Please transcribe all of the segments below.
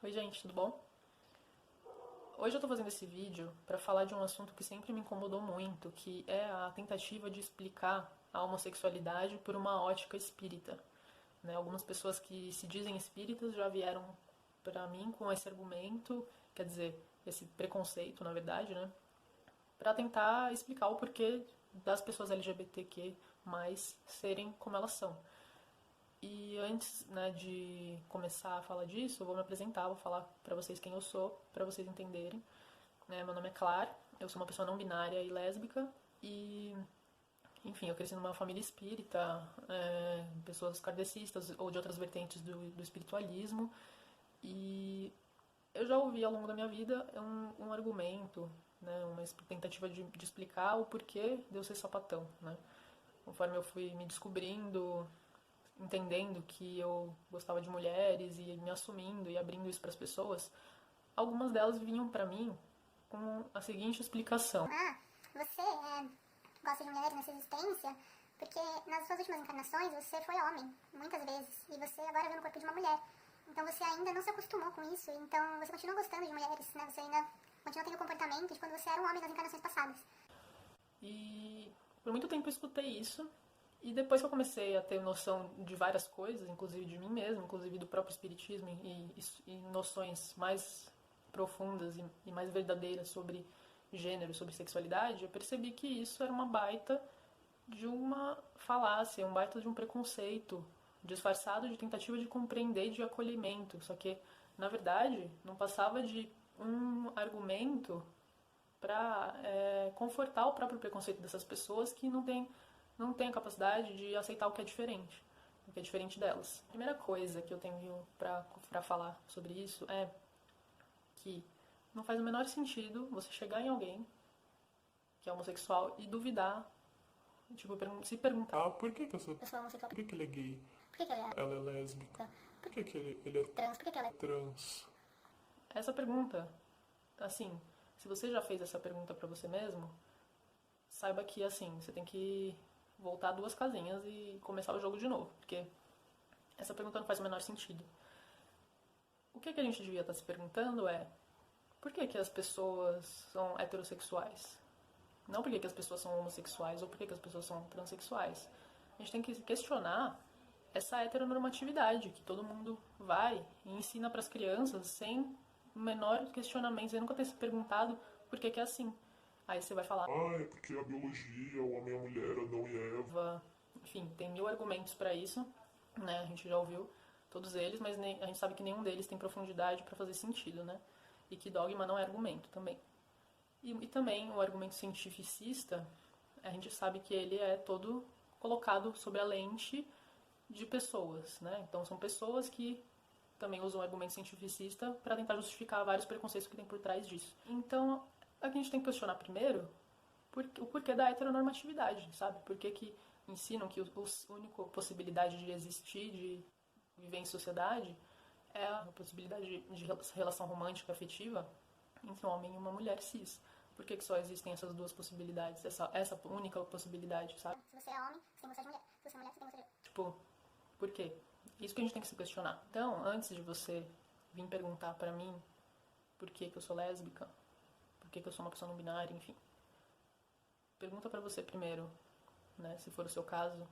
Oi gente, tudo bom? Hoje eu tô fazendo esse vídeo para falar de um assunto que sempre me incomodou muito, que é a tentativa de explicar a homossexualidade por uma ótica espírita. Né? Algumas pessoas que se dizem espíritas já vieram para mim com esse argumento, quer dizer, esse preconceito, na verdade, né? Para tentar explicar o porquê das pessoas LGBTQ mais serem como elas são. E antes, né, de começar a falar disso, eu vou me apresentar, vou falar pra vocês quem eu sou, pra vocês entenderem. Né, meu nome é Clara, eu sou uma pessoa não binária e lésbica e, enfim, eu cresci numa família espírita, pessoas kardecistas ou de outras vertentes do espiritualismo e eu já ouvi ao longo da minha vida um argumento, né, uma tentativa de explicar o porquê de eu ser sapatão, né. Conforme eu fui me descobrindo, entendendo que eu gostava de mulheres e me assumindo e abrindo isso para as pessoas, algumas delas vinham para mim com a seguinte explicação: Você gosta de mulheres nessa existência porque nas suas últimas encarnações você foi homem, muitas vezes, e você agora vê no corpo de uma mulher. Então você ainda não se acostumou com isso, então você continua gostando de mulheres, né? Você ainda continua tendo o comportamento de quando você era um homem nas encarnações passadas. E por muito tempo eu escutei isso. E depois que eu comecei a ter noção de várias coisas, inclusive de mim mesmo, inclusive do próprio espiritismo e noções mais profundas e mais verdadeiras sobre gênero, sobre sexualidade, eu percebi que isso era uma baita de uma falácia, um baita de um preconceito disfarçado de tentativa de compreender e de acolhimento. Só que, na verdade, não passava de um argumento para confortar o próprio preconceito dessas pessoas que não tem a capacidade de aceitar o que é diferente, o que é diferente delas. A primeira coisa que eu tenho para falar sobre isso é que não faz o menor sentido você chegar em alguém que é homossexual e duvidar, tipo, se perguntar: Por que que Eu sou homossexual. por que que ele é gay? Por que ele é Ela é lésbica? Por que que ele é trans? Por que ela é... trans? essa pergunta, assim, se você já fez essa pergunta para você mesmo, saiba que, assim, você tem que voltar duas casinhas e começar o jogo de novo, porque essa pergunta não faz o menor sentido. O que a gente devia estar se perguntando é: por que as pessoas são heterossexuais? Não por que as pessoas são homossexuais ou por que as pessoas são transexuais. A gente tem que questionar essa heteronormatividade que todo mundo vai e ensina para as crianças sem o menor questionamento. Você nunca ter se perguntado por que é assim. Aí você vai falar: É porque a biologia, o homem e a mulher, Adão e Eva. enfim, tem mil argumentos para isso, né? A gente já ouviu todos eles, mas a gente sabe que nenhum deles tem profundidade para fazer sentido, né? E que dogma não é argumento também. E também o argumento cientificista, a gente sabe que ele é todo colocado sob a lente de pessoas, né? Então são pessoas que também usam o argumento cientificista para tentar justificar vários preconceitos que tem por trás disso. Então, a gente tem que questionar primeiro o porquê da heteronormatividade, sabe? Por que ensinam que a única possibilidade de existir, de viver em sociedade, é a possibilidade de relação romântica afetiva entre um homem e uma mulher cis. Por que só existem essas duas possibilidades, essa única possibilidade, sabe? Se você é homem, você tem que gostar de mulher. Se você é mulher, você tem que gostar de... Tipo, por quê? Isso que a gente tem que se questionar. Então, antes de você vir perguntar pra mim por que eu sou lésbica, por que eu sou uma pessoa não binária, enfim, pergunta pra você primeiro, né, se for o seu caso,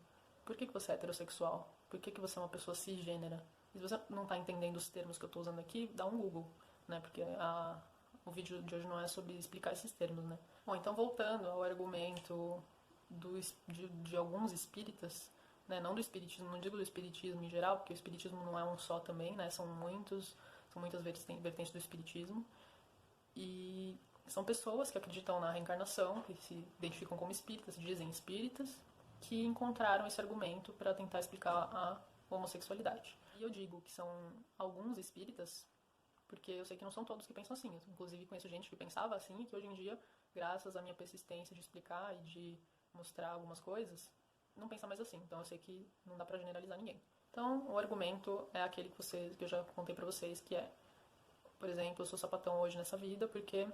por que você é heterossexual? Por que você é uma pessoa cisgênera? E se você não tá entendendo os termos que eu tô usando aqui, dá um Google, né, porque o vídeo de hoje não é sobre explicar esses termos, né. Bom, então voltando ao argumento de alguns espíritas, né, não do espiritismo, não digo do espiritismo em geral, porque o espiritismo não é um só também, né, são muitas vertentes do espiritismo, e são pessoas que acreditam na reencarnação, que se identificam como espíritas, se dizem espíritas, que encontraram esse argumento para tentar explicar a homossexualidade. E eu digo que são alguns espíritas, porque eu sei que não são todos que pensam assim. Eu, inclusive, conheço gente que pensava assim e que hoje em dia, graças à minha persistência de explicar e de mostrar algumas coisas, não pensa mais assim. Então eu sei que não dá pra generalizar ninguém. Então, o argumento é aquele que eu já contei pra vocês, que é: por exemplo, eu sou sapatão hoje nessa vida porque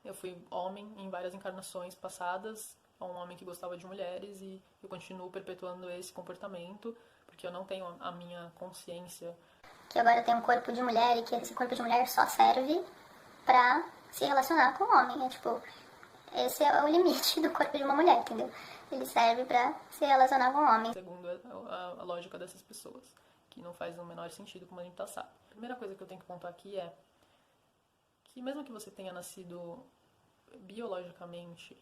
eu fui homem em várias encarnações passadas, um homem que gostava de mulheres, e eu continuo perpetuando esse comportamento porque eu não tenho a minha consciência que agora tem um corpo de mulher e que esse corpo de mulher só serve pra se relacionar com o homem. É tipo, esse é o limite do corpo de uma mulher, entendeu? Ele serve pra se relacionar com o homem. Segundo a lógica dessas pessoas, que não faz o menor sentido, como a gente sabe. A primeira coisa que eu tenho que pontuar aqui é que mesmo que você tenha nascido biologicamente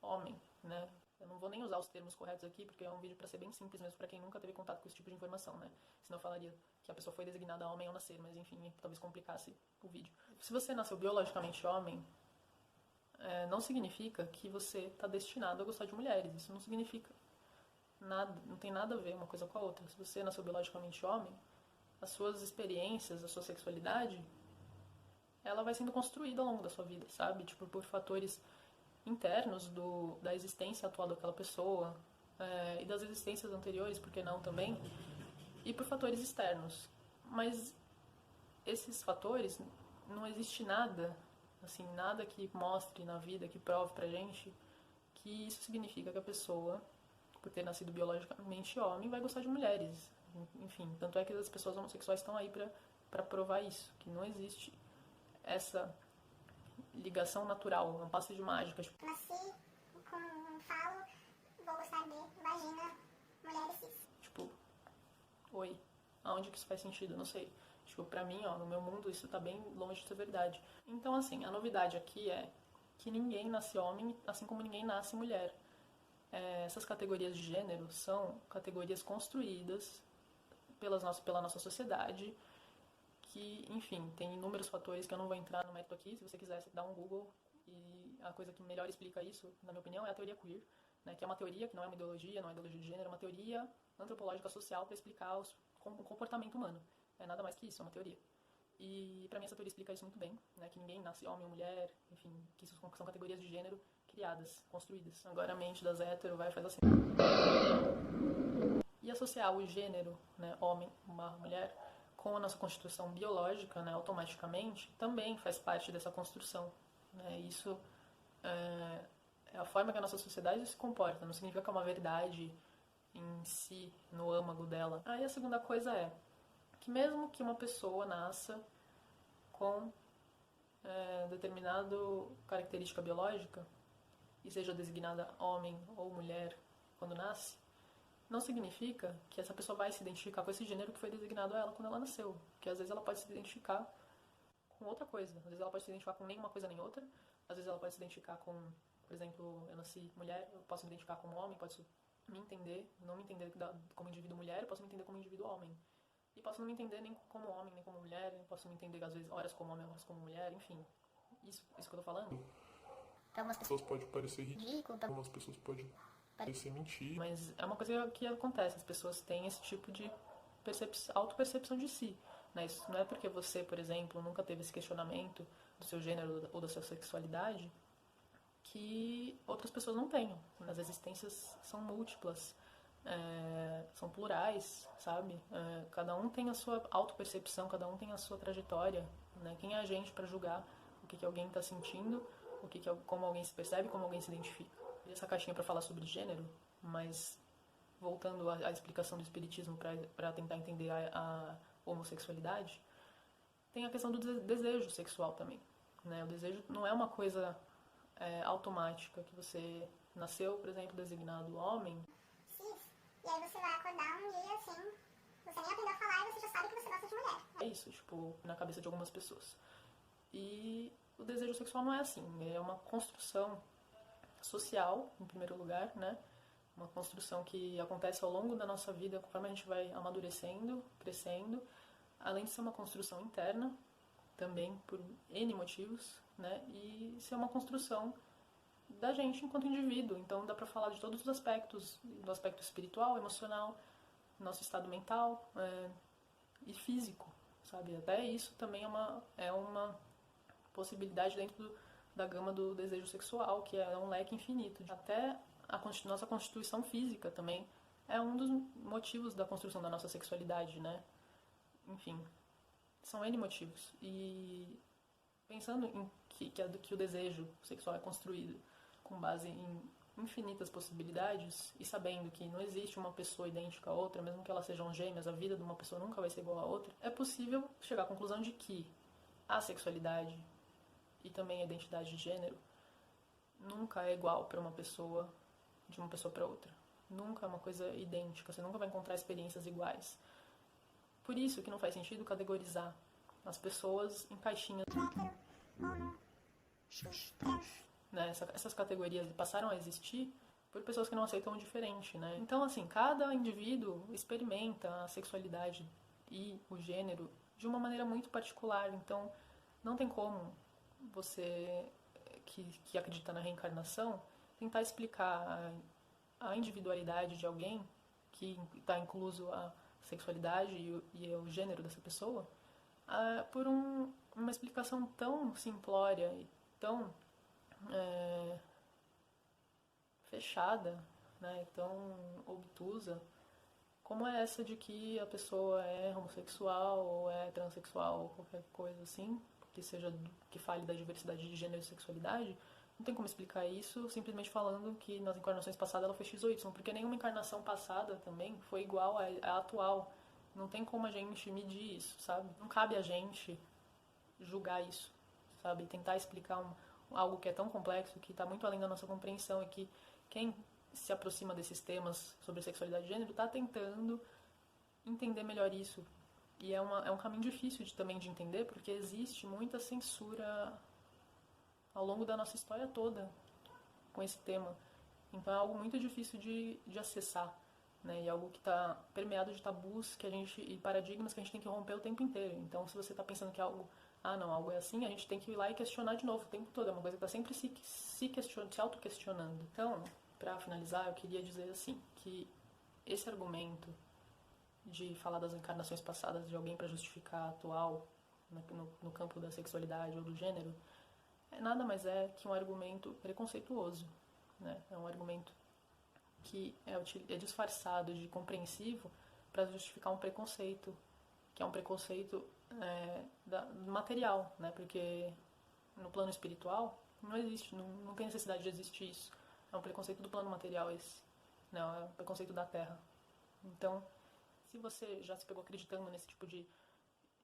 homem, né? Eu não vou nem usar os termos corretos aqui, porque é um vídeo pra ser bem simples mesmo pra quem nunca teve contato com esse tipo de informação, né? Senão eu falaria que a pessoa foi designada homem ao nascer, mas enfim, talvez complicasse o vídeo. Se você nasceu biologicamente homem, não significa que você está destinado a gostar de mulheres. Isso não significa nada, não tem nada a ver uma coisa com a outra. Se você nasceu biologicamente homem, as suas experiências, a sua sexualidade, ela vai sendo construída ao longo da sua vida, sabe? Tipo, por fatores internos da existência atual daquela pessoa, e das existências anteriores, por que não também, e por fatores externos. Mas esses fatores, não existe nada, assim, nada que mostre na vida, que prove pra gente que isso significa que a pessoa, por ter nascido biologicamente homem, vai gostar de mulheres. Enfim, tanto é que as pessoas homossexuais estão aí pra provar isso, que não existe essa ligação natural, é um passe de mágica. Tipo, Nasci com falo, vou gostar de vagina, mulher cis. tipo, oi, aonde que isso faz sentido? Não sei. Tipo, pra mim, ó, no meu mundo isso tá bem longe de ser verdade. Então, assim, a novidade aqui é que ninguém nasce homem, assim como ninguém nasce mulher. Essas categorias de gênero são categorias construídas pela nossa sociedade, que, enfim, tem inúmeros fatores que eu não vou entrar no método aqui. Se você quiser, você dá um Google, e a coisa que melhor explica isso, na minha opinião, é a teoria queer, né, que é uma teoria que não é uma ideologia, não é ideologia de gênero, é uma teoria antropológica social para explicar o comportamento humano. É nada mais que isso, é uma teoria. E pra mim essa teoria explica isso muito bem, né, que ninguém nasce homem ou mulher, enfim, que isso são categorias de gênero criadas, construídas. Agora a mente das hétero vai e faz assim. E associar o gênero, né, homem, uma mulher, com a nossa constituição biológica, né, automaticamente, também faz parte dessa construção. Né? Isso é a forma que a nossa sociedade se comporta, não significa que é uma verdade em si, no âmago dela. Aí a segunda coisa é que mesmo que uma pessoa nasça com determinada característica biológica e seja designada homem ou mulher quando nasce, não significa que essa pessoa vai se identificar com esse gênero que foi designado a ela quando ela nasceu. Porque às vezes ela pode se identificar com outra coisa. Às vezes ela pode se identificar com nenhuma coisa nem outra. Às vezes ela pode se identificar com, por exemplo, eu nasci mulher, eu posso me identificar como homem, posso me entender, não me entender como indivíduo mulher, eu posso me entender como indivíduo homem. E posso não me entender nem como homem, nem como mulher, posso me entender às vezes horas como homem, horas como mulher, enfim. Isso que eu tô falando. Pra algumas pessoas pode parecer ridículo, para algumas pessoas pode parecer mentira. Mas é uma coisa que acontece, as pessoas têm esse tipo de autopercepção de si. Né? Isso não é porque você, por exemplo, nunca teve esse questionamento do seu gênero ou da sua sexualidade que outras pessoas não tenham. As existências são múltiplas, são plurais, sabe? Cada um tem a sua autopercepção, cada um tem a sua trajetória. Né? Quem é a gente para julgar o que alguém está sentindo, como alguém se percebe, como alguém se identifica? Essa caixinha para falar sobre gênero, mas voltando à explicação do espiritismo para tentar entender a homossexualidade, tem a questão do desejo sexual também. Né? O desejo não é uma coisa automática, que você nasceu, por exemplo, designado homem. cis, e aí você vai acordar um dia assim, você nem aprendeu a falar e você já sabe que você gosta de mulher. É isso, tipo, na cabeça de algumas pessoas. E o desejo sexual não é assim, é uma construção social, em primeiro lugar, né? Uma construção que acontece ao longo da nossa vida, conforme a gente vai amadurecendo, crescendo, além de ser uma construção interna, também por N motivos, né? E ser uma construção da gente enquanto indivíduo. Então dá pra falar de todos os aspectos, do aspecto espiritual, emocional, nosso estado mental e físico, sabe? Até isso também é uma possibilidade dentro da gama do desejo sexual, que é um leque infinito. Até nossa constituição física também é um dos motivos da construção da nossa sexualidade, né? Enfim, são N motivos. E pensando em que o desejo sexual é construído com base em infinitas possibilidades e sabendo que não existe uma pessoa idêntica a outra, mesmo que elas sejam gêmeas, a vida de uma pessoa nunca vai ser igual a outra, é possível chegar à conclusão de que a sexualidade e também a identidade de gênero nunca é igual para uma pessoa, de uma pessoa para outra. Nunca é uma coisa idêntica, você nunca vai encontrar experiências iguais. Por isso que não faz sentido categorizar as pessoas em caixinhas. Né? Essas categorias passaram a existir por pessoas que não aceitam o diferente, né? Então, assim, cada indivíduo experimenta a sexualidade e o gênero de uma maneira muito particular. Então, não tem como você, que acredita na reencarnação, tentar explicar a individualidade de alguém, que está incluso a sexualidade e o gênero dessa pessoa, por uma explicação tão simplória e tão fechada, né, tão obtusa, como é essa de que a pessoa é homossexual ou é transexual ou qualquer coisa assim, que fale da diversidade de gênero e sexualidade. Não tem como explicar isso simplesmente falando que nas encarnações passadas ela foi X ou Y, porque nenhuma encarnação passada também foi igual à atual. Não tem como a gente medir isso, sabe? Não cabe a gente julgar isso, sabe? Tentar explicar algo que é tão complexo, que está muito além da nossa compreensão e que quem se aproxima desses temas sobre sexualidade e gênero está tentando entender melhor isso. E é um caminho difícil também de entender, porque existe muita censura ao longo da nossa história toda com esse tema. Então é algo muito difícil de acessar, né? E é algo que está permeado de tabus e paradigmas que a gente tem que romper o tempo inteiro. Então, se você está pensando que algo é assim, a gente tem que ir lá e questionar de novo o tempo todo. É uma coisa que está sempre se auto-questionando. Então, para finalizar, eu queria dizer assim, que esse argumento de falar das encarnações passadas de alguém para justificar a atual no campo da sexualidade ou do gênero nada mais é que um argumento preconceituoso, né? É um argumento que é disfarçado de compreensivo para justificar um preconceito, que é um preconceito material, né? Porque no plano espiritual não existe, não tem necessidade de existir isso. É um preconceito do plano material esse, não, é um preconceito da Terra. Então, se você já se pegou acreditando nesse tipo de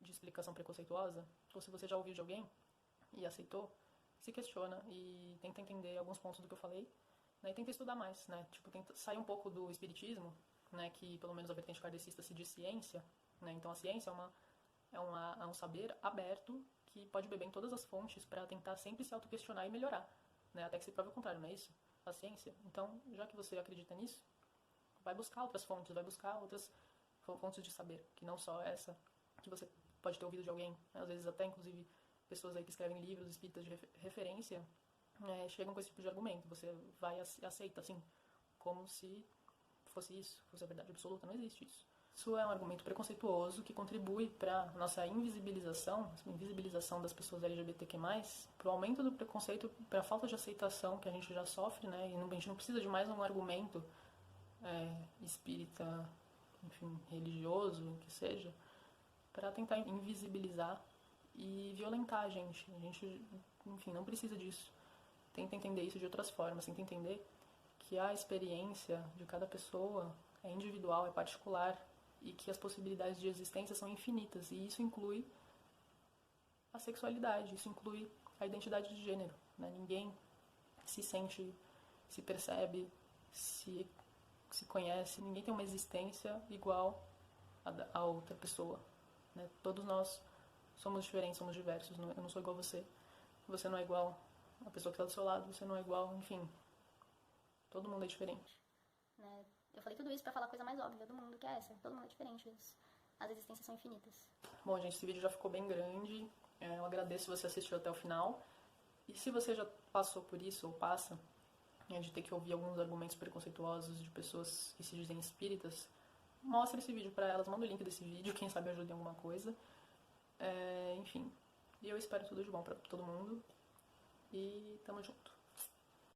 explicação preconceituosa, ou se você já ouviu de alguém e aceitou, se questiona e tenta entender alguns pontos do que eu falei, né, e tenta estudar mais, né, tipo, tenta sair um pouco do espiritismo, né, que pelo menos a vertente kardecista se diz ciência, né, então a ciência é um saber aberto que pode beber em todas as fontes para tentar sempre se autoquestionar e melhorar, né, até que se prove o contrário, não é isso? A ciência. Então, já que você acredita nisso, vai buscar outras fontes, vai buscar outras fontes de saber, que não só essa que você pode ter ouvido de alguém, né, às vezes até inclusive pessoas aí que escrevem livros espíritas de referência chegam com esse tipo de argumento. Você vai e aceita, assim, como se fosse isso, fosse a verdade absoluta. Não existe isso. Isso é um argumento preconceituoso que contribui para a nossa invisibilização das pessoas LGBTQ+, para o aumento do preconceito, para a falta de aceitação que a gente já sofre, né? E a gente não precisa de mais um argumento espírita, enfim, religioso, que seja, para tentar invisibilizar e violentar a gente. A gente, enfim, não precisa disso. Tenta entender isso de outras formas. Tenta entender que a experiência de cada pessoa é individual, é particular e que as possibilidades de existência são infinitas. E isso inclui a sexualidade, isso inclui a identidade de gênero, né? Ninguém se sente, se percebe, se conhece, ninguém tem uma existência igual a outra pessoa, né? Todos nós somos diferentes, somos diversos. Eu não sou igual a você. Você não é igual a pessoa que está do seu lado. Você não é igual, enfim. Todo mundo é diferente. Né? Eu falei tudo isso pra falar a coisa mais óbvia do mundo, que é essa. Todo mundo é diferente. As existências são infinitas. Bom, gente, esse vídeo já ficou bem grande. Eu agradeço se você assistiu até o final. E se você já passou por isso, ou passa, de ter que ouvir alguns argumentos preconceituosos de pessoas que se dizem espíritas, mostre esse vídeo pra elas. Manda o link desse vídeo, quem sabe ajude em alguma coisa. Enfim, e eu espero tudo de bom pra todo mundo. E tamo junto.